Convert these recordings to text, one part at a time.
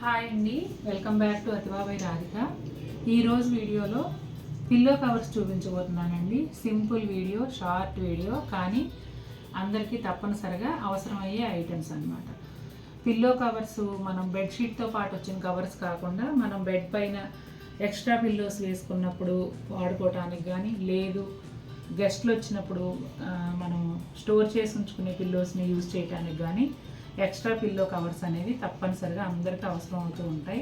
Hi అండి, welcome back to Athiva by Radhika. ఈరోజు వీడియోలో పిల్లో కవర్స్ చూపించబోతున్నానండి. సింపుల్ వీడియో, షార్ట్ వీడియో, కానీ అందరికీ తప్పనిసరిగా అవసరమయ్యే ఐటమ్స్ అన్నమాట. పిల్లో కవర్స్ మనం బెడ్షీట్తో పాటు వచ్చిన కవర్స్ కాకుండా మనం బెడ్ పైన ఎక్స్ట్రా పిల్లోస్ వేసుకున్నప్పుడు వాడుకోవటానికి కానీ, లేదు గెస్ట్లు వచ్చినప్పుడు మనం స్టోర్ చేసి ఉంచుకునే పిల్లోస్ని యూజ్ చేయడానికి కానీ ఎక్స్ట్రా పిల్లో కవర్స్ అనేవి తప్పనిసరిగా అందరికీ అవసరం అవుతూ ఉంటాయి.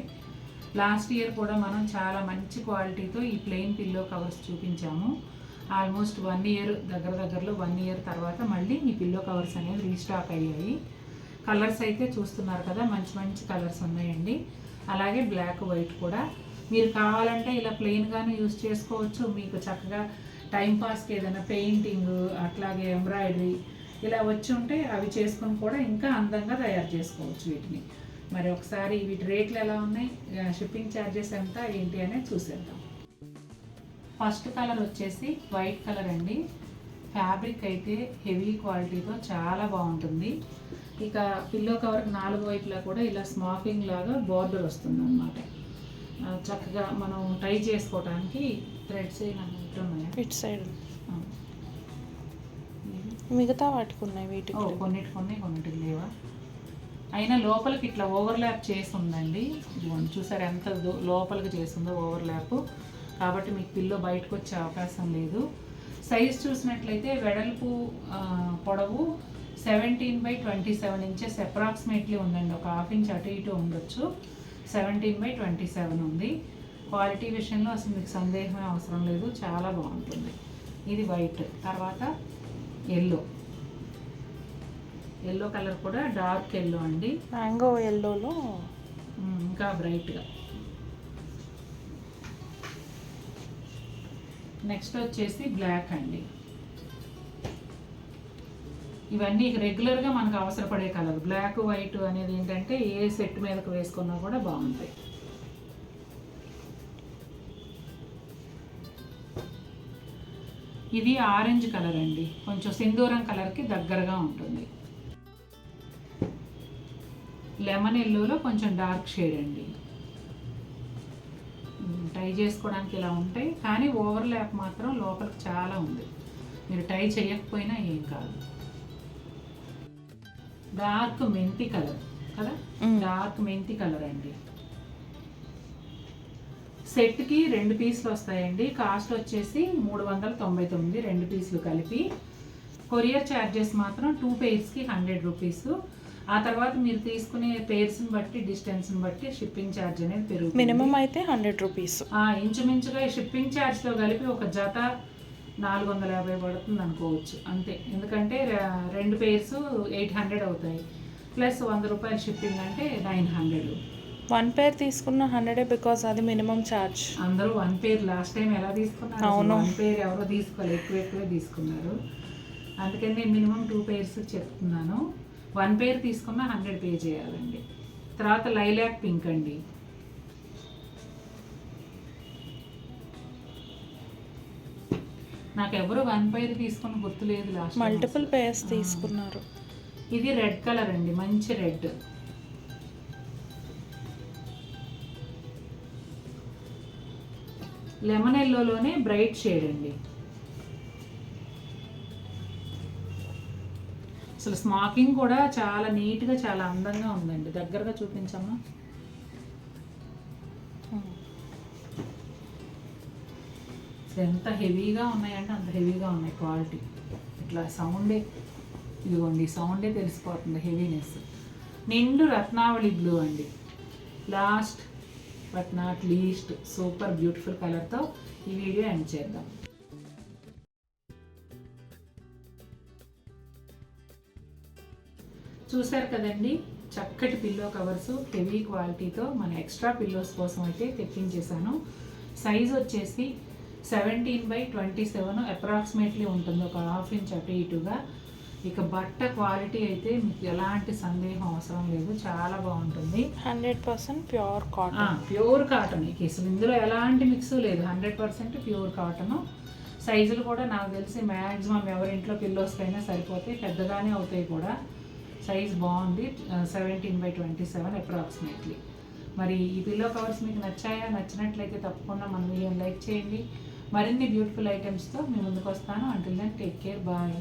లాస్ట్ ఇయర్ కూడా మనం చాలా మంచి క్వాలిటీతో ఈ ప్లెయిన్ పిల్లో కవర్స్ చూపించాము. ఆల్మోస్ట్ 1 ఇయర్ దగ్గరలో 1 ఇయర్ తర్వాత మళ్ళీ ఈ పిల్లో కవర్స్ అనేవి రీస్టాక్ అయ్యాయి. కలర్స్ అయితే చూస్తున్నారు కదా, మంచి మంచి కలర్స్ ఉన్నాయండి. అలాగే బ్లాక్ వైట్ కూడా. మీరు కావాలంటే ఇలా ప్లెయిన్గానే యూజ్ చేసుకోవచ్చు. మీకు చక్కగా టైంపాస్కి ఏదైనా పెయింటింగ్, అట్లాగే ఎంబ్రాయిడరీ ఇలా వచ్చి ఉంటే అవి చేసుకొని కూడా ఇంకా అందంగా తయారు చేసుకోవచ్చు వీటిని. మరి ఒకసారి వీటి రేట్లు ఎలా ఉన్నాయి, షిప్పింగ్ ఛార్జెస్ ఎంత ఏంటి అనేది చూసేద్దాం. ఫస్ట్ కలర్ వచ్చేసి వైట్ కలర్ అండి. ఫ్యాబ్రిక్ అయితే హెవీ క్వాలిటీతో చాలా బాగుంటుంది. ఇక పిల్లో కవర్కి 4 వైపులా కూడా ఇలా స్మాకింగ్ లాగా బార్డర్ వస్తుంది అన్నమాట. చక్కగా మనం టై చేసుకోవడానికి థ్రెడ్స్ ఉన్నాయి ఇటు సైడ్. మిగతా వాటికి ఉన్నాయి, వీటికి కొన్నిటికి లేవా. అయినా లోపలికి ఇట్లా ఓవర్లాప్ చేసి ఉందండి. ఇదిగోండి, చూసారు ఎంత లోపలికి చేసిందో ఓవర్లాప్. కాబట్టి మీకు పిల్లో బయటకు వచ్చే అవకాశం లేదు. సైజ్ చూసినట్లయితే వెడల్పు పొడవు 17/27 ఇంచెస్ అప్రాక్సిమేట్లీ ఉందండి. ఒక 1/2 ఇంచ్ అటు ఇటు ఉండొచ్చు. 17/27 ఉంది. క్వాలిటీ విషయంలో అసలు మీకు సందేహమే అవసరం లేదు, చాలా బాగుంటుంది. ఇది వైట్. తర్వాత ఎల్లో కలర్ కూడా డార్క్ ఎల్లో అండి. మ్యాంగో ఎల్లోలో ఇంకా బ్రైట్గా. నెక్స్ట్ వచ్చేసి బ్లాక్ అండి. ఇవన్నీ రెగ్యులర్గా మనకు అవసరపడే కలర్. బ్లాక్ వైట్ అనేది ఏంటంటే ఏ సెట్ మీదకు వేసుకున్నా కూడా బాగుంటాయి. ఇది ఆరెంజ్ కలర్ అండి, కొంచెం సింధూరం కలర్కి దగ్గరగా ఉంటుంది. లెమన్ ఎల్లోలో కొంచెం డార్క్ షేడ్ అండి. టై చేసుకోవడానికి ఇలా ఉంటాయి, కానీ ఓవర్లాప్ మాత్రం లోపలికి చాలా ఉంది. మీరు టై చేయకపోయినా ఏం కాదు. డార్క్ మెంతి కలర్ కదా, డార్క్ మెంతి కలర్ అండి. సెట్కి 2 పీసులు వస్తాయండి. కాస్ట్ వచ్చేసి 399, 2 పీసులు కలిపి. కొరియర్ ఛార్జెస్ మాత్రం 2 పెయిర్స్కి 100 రూపీస్. ఆ తర్వాత మీరు తీసుకునే పెయిర్స్ని బట్టి, డిస్టెన్స్ని బట్టి షిప్పింగ్ ఛార్జ్ అనేది పెరుగుతుంది. మినిమం అయితే 100 రూపీస్. ఇంచుమించుగా షిప్పింగ్ ఛార్జ్తో కలిపి ఒక జత 450 పడుతుంది అనుకోవచ్చు అంతే. ఎందుకంటే 2 పెయిర్స్ 800 అవుతాయి, ప్లస్ 100 రూపాయలు షిప్పింగ్ అంటే 900. 1 పేర్ తీసుకున్న 100 బికాస్ అది మినిమం ఛార్జ్. అందరూ 1 పేర్ లాస్ట్ టైం ఎలా తీసుకున్నారు? అవును, 1 పేర్ ఎవరో తీసుకోవాలి, ఎక్కువే తీసుకున్నారు. అందుకని నేను మినిమం 2 పేర్స్ చెప్తున్నాను. 1 పేర్ తీసుకున్న 100 పే చేయాలండి. తర్వాత లైలాక్ పింక్ అండి. నాకు ఎవరు 1 పేర్ తీసుకున్న గుర్తులేదు. లాస్ట్ మల్టిపుల్ పేర్స్ తీసుకున్నారు. ఇది రెడ్ కలర్ అండి, మంచి రెడ్. లెమన్ ఎల్లోలోనే బ్రైట్ షేడ్ అండి. అసలు స్మాకింగ్ కూడా చాలా నీట్గా, చాలా అందంగా ఉందండి. దగ్గరగా చూపించమ్మా. ఎంత హెవీగా ఉన్నాయంటే అంత హెవీగా ఉన్నాయి. క్వాలిటీ ఇట్లా సౌండే, ఇదిగోండి సౌండే తెలిసిపోతుంది హెవీనెస్. నిండు రత్నావళి బ్లూ అండి. Last but not least super beautiful కలర్తో ఈ వీడియో ఎండ్ చేద్దాం. చూసారు కదండి, చక్కటి పిల్లో కవర్స్ హెవీ క్వాలిటీతో మన ఎక్స్ట్రా పిల్లోస్ కోసం అయితే తెప్పించేశాను. సైజ్ వచ్చేసి 17/27 అప్రాక్సిమేట్లీ ఉంటుంది, ఒక 1/2 ఇంచ్ అటు ఇటుగా. ఇక బట్ట క్వాలిటీ అయితే మీకు ఎలాంటి సందేహం అవసరం లేదు, చాలా బాగుంటుంది. 100% ప్యూర్ కాటన్. Pure cotton. ఇక అసలు ఇందులో ఎలాంటి మిక్స్ లేదు, 100% ప్యూర్ కాటన్. సైజులు కూడా నాకు తెలిసి మ్యాక్సిమం ఎవరింట్లో పిల్లోస్కైనా సరిపోతాయి, పెద్దగానే అవుతాయి కూడా. సైజ్ బాగుంది. 17/27 అప్రాక్సిమేట్లీ. మరి ఈ పిల్లో కవర్స్ మీకు నచ్చాయా? నచ్చినట్లయితే తప్పకుండా మన వీడియోని లైక్ చేయండి. మరిన్ని బ్యూటిఫుల్ ఐటమ్స్తో మీ ముందుకు వస్తాను. Until then take care, bye.